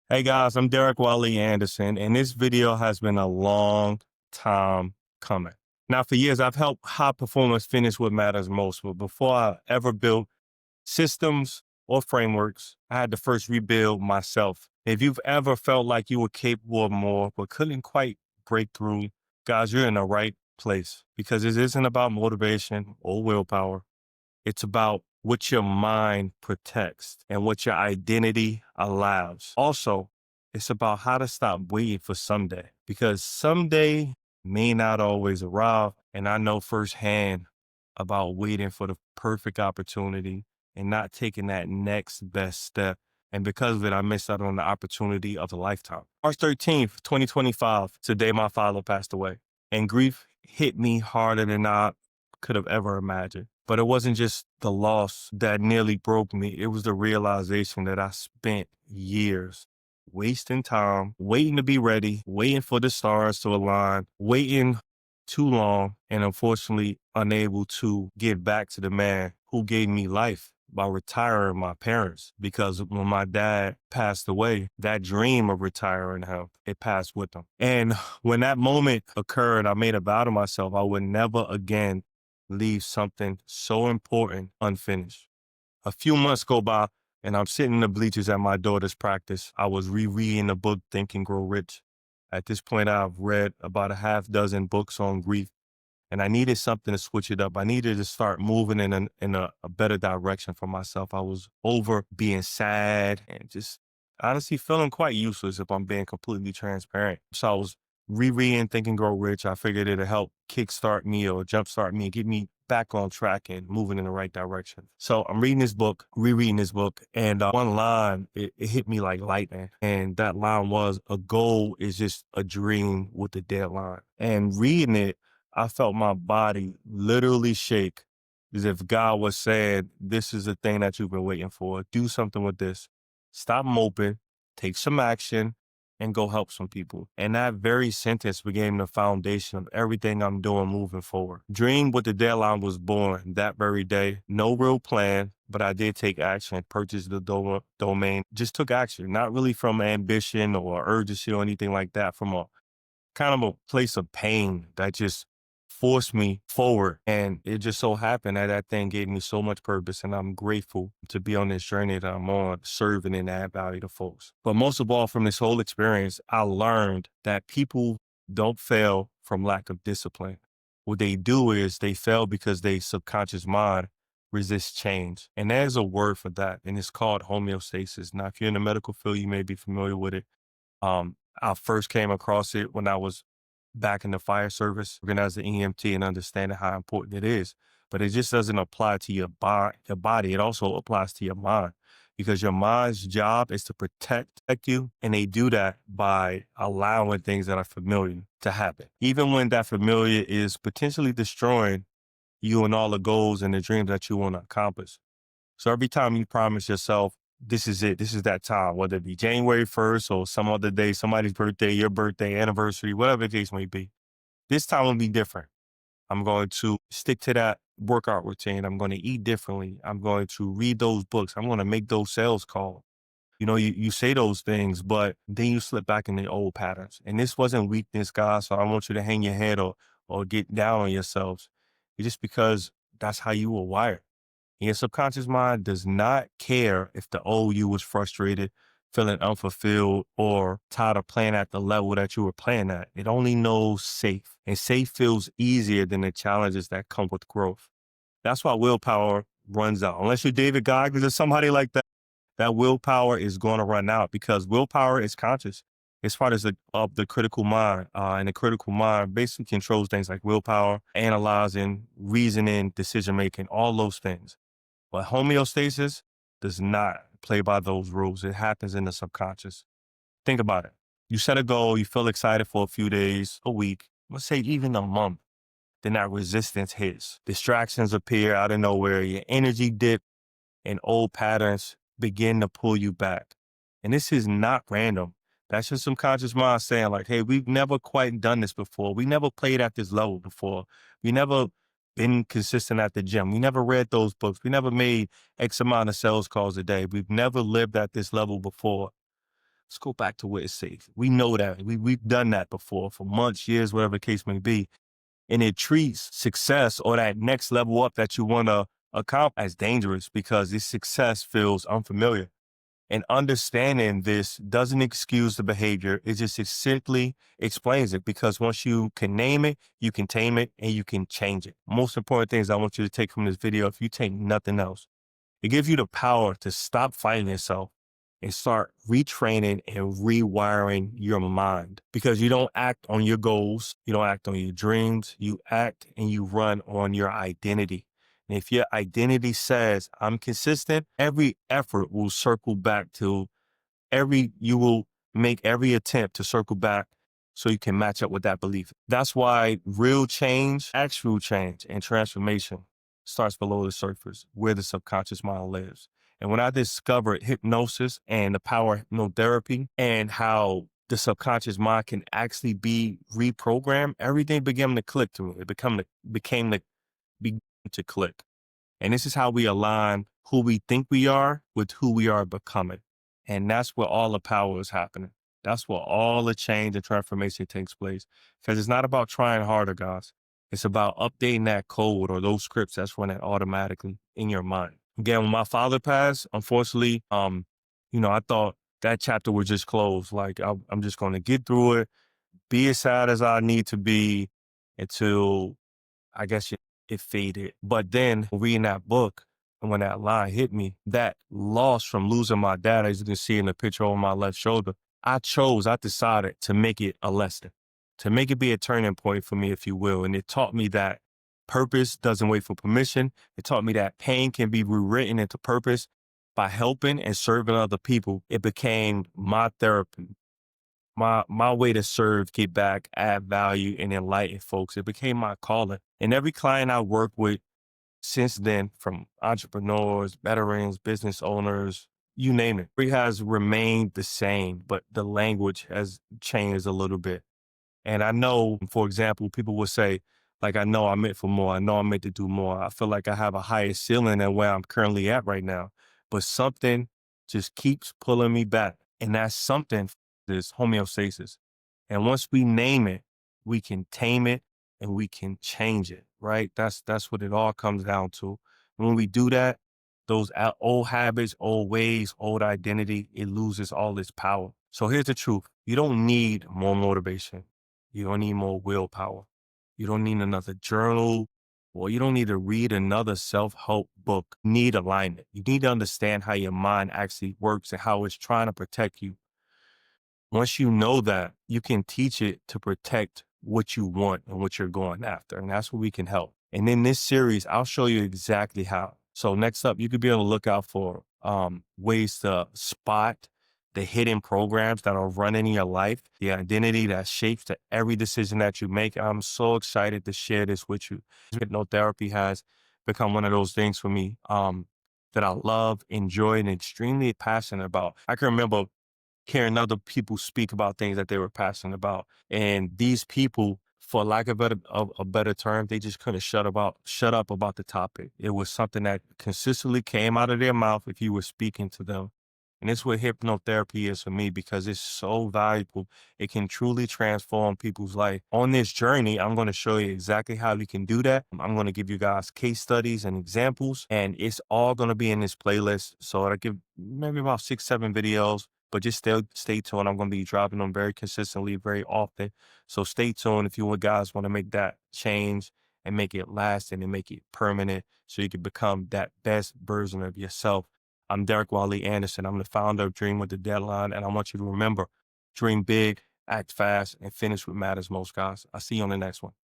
Hey guys, I'm Derrick Wali Anderson, and this video has been a long time coming. Now, for years, I've helped high performers finish what matters most, but before I ever built systems or frameworks, I had to first rebuild myself. If you've ever felt like you were capable of more, but couldn't quite break through, guys, you're in the right place because it isn't about motivation or willpower. It's about what your mind protects and what your identity allows. Also, it's about how to stop waiting for someday because someday may not always arrive. And I know firsthand about waiting for the perfect opportunity and not taking that next best step. And because of it, I missed out on the opportunity of a lifetime. March 13th, 2025, today my father passed away. And grief hit me harder than I could have ever imagined. But it wasn't just the loss that nearly broke me. It was the realization that I spent years wasting time, waiting to be ready, waiting for the stars to align, waiting too long, and unfortunately unable to give back to the man who gave me life by retiring my parents. Because when my dad passed away, that dream of retiring him, it passed with him. And when that moment occurred, I made a vow to myself I would never again leave something so important unfinished. A few months go by, and I'm sitting in the bleachers at my daughter's practice. I was rereading the book Think and Grow Rich. At this point, I've read about a half dozen books on grief, and I needed something to switch it up. I needed to start moving in a better direction for myself. I was over being sad and just honestly feeling quite useless if I'm being completely transparent. So I was rereading Think and Grow Rich. I figured it'd help kickstart me or jumpstart me and get me back on track and moving in the right direction. So I'm reading this book, rereading this book, and one line, it hit me like lightning. And that line was, a goal is just a dream with a deadline. And reading it, I felt my body literally shake as if God was saying, this is the thing that you've been waiting for. Do something with this. Stop moping, take some action, and go help some people. And that very sentence became the foundation of everything I'm doing moving forward. Dream with the Deadline was born that very day. No real plan, but I did take action, purchased the domain, just took action, not really from ambition or urgency or anything like that, from a kind of a place of pain that just forced me forward. And it just so happened that that thing gave me so much purpose. And I'm grateful to be on this journey that I'm on, serving and add value to folks. But most of all, from this whole experience, I learned that people don't fail from lack of discipline. What they do is they fail because their subconscious mind resists change. And there's a word for that, and it's called homeostasis. Now, if you're in the medical field, you may be familiar with it. I first came across it when I was back in the fire service, working as an EMT and understanding how important it is. But it just doesn't apply to your body. It also applies to your mind because your mind's job is to protect you. And they do that by allowing things that are familiar to happen. Even when that familiar is potentially destroying you and all the goals and the dreams that you want to accomplish. So every time you promise yourself, this is it, this is that time, whether it be January 1st or some other day, somebody's birthday, your birthday, anniversary, whatever the case may be, this time will be different. I'm going to stick to that workout routine. I'm going to eat differently. I'm going to read those books. I'm going to make those sales calls. You know, you say those things, but then you slip back in the old patterns. And this wasn't weakness, guys, so I don't want you to hang your head or get down on yourselves. It's just because that's how you were wired. Your subconscious mind does not care if the old you was frustrated, feeling unfulfilled, or tired of playing at the level that you were playing at. It only knows safe, and safe feels easier than the challenges that come with growth. That's why willpower runs out. Unless you're David Goggins or somebody like that, that willpower is going to run out because willpower is conscious. It's part of the critical mind, and the critical mind basically controls things like willpower, analyzing, reasoning, decision-making, all those things. But homeostasis does not play by those rules. It happens in the subconscious. Think about it. You set a goal, you feel excited for a few days, a week, let's say even a month. Then that resistance hits. Distractions appear out of nowhere. Your energy dip and old patterns begin to pull you back. And this is not random. That's your subconscious mind saying like, hey, we've never quite done this before. We never played at this level before. We never been consistent at the gym. We never read those books. We never made X amount of sales calls a day. We've never lived at this level before. Let's go back to where it's safe. We know that. We've done that before for months, years, whatever the case may be. And it treats success or that next level up that you want to accomplish as dangerous because this success feels unfamiliar. And understanding this doesn't excuse the behavior. It simply explains it, because once you can name it, you can tame it, and you can change it. Most important things I want you to take from this video, if you take nothing else, it gives you the power to stop fighting yourself and start retraining and rewiring your mind, because you don't act on your goals. You don't act on your dreams. You act and you run on your identity. And if your identity says I'm consistent, every effort will circle back to you will make every attempt to circle back so you can match up with that belief. That's why real change, actual change, and transformation starts below the surface, where the subconscious mind lives. And when I discovered hypnosis and the power of hypnotherapy and how the subconscious mind can actually be reprogrammed, everything began to click to me. It became to click. And this is how we align who we think we are with who we are becoming. And that's where all the power is happening. That's where all the change and transformation takes place. Because it's not about trying harder, guys. It's about updating that code or those scripts that's running automatically in your mind. Again, when my father passed, unfortunately, I thought that chapter would just close. Like, I'm just going to get through it, be as sad as I need to be until, I guess, it faded. But then reading that book, and when that line hit me, that loss from losing my dad, as you can see in the picture over my left shoulder, I decided to make it a lesson, to make it be a turning point for me, if you will. And it taught me that purpose doesn't wait for permission. It taught me that pain can be rewritten into purpose by helping and serving other people. It became my therapy, my way to serve, get back, add value, and enlighten folks. It became my calling. And every client I work with since then, from entrepreneurs, veterans, business owners, you name it, it has remained the same, but the language has changed a little bit. And I know, for example, people will say, like, I know I'm meant for more. I know I'm meant to do more. I feel like I have a higher ceiling than where I'm currently at right now. But something just keeps pulling me back. And that something is homeostasis. And once we name it, we can tame it and we can change it, right? That's what it all comes down to. When we do that, those old habits, old ways, old identity, it loses all its power. So here's the truth. You don't need more motivation. You don't need more willpower. You don't need another journal, or you don't need to read another self-help book. You need alignment. You need to understand how your mind actually works and how it's trying to protect you. Once you know that, you can teach it to protect what you want and what you're going after. And that's where we can help. And in this series, I'll show you exactly how. So next up, you could be on the lookout for ways to spot the hidden programs that are running in your life, the identity that shapes every decision that you make. I'm so excited to share this with you. Hypnotherapy has become one of those things for me that I love, enjoy, and extremely passionate about. I can remember hearing other people speak about things that they were passionate about. And these people, for lack of a better term, they just couldn't shut up about the topic. It was something that consistently came out of their mouth if you were speaking to them. And it's what hypnotherapy is for me, because it's so valuable. It can truly transform people's life. On this journey, I'm going to show you exactly how you can do that. I'm going to give you guys case studies and examples, and it's all going to be in this playlist. So I'll give maybe about 6-7 videos. But just stay tuned. I'm going to be dropping them very consistently, very often. So stay tuned if you guys want to make that change and make it lasting and make it permanent so you can become that best version of yourself. I'm Derrick Wali Anderson. I'm the founder of Dream with the Deadline. And I want you to remember, dream big, act fast, and finish what matters most, guys. I'll see you on the next one.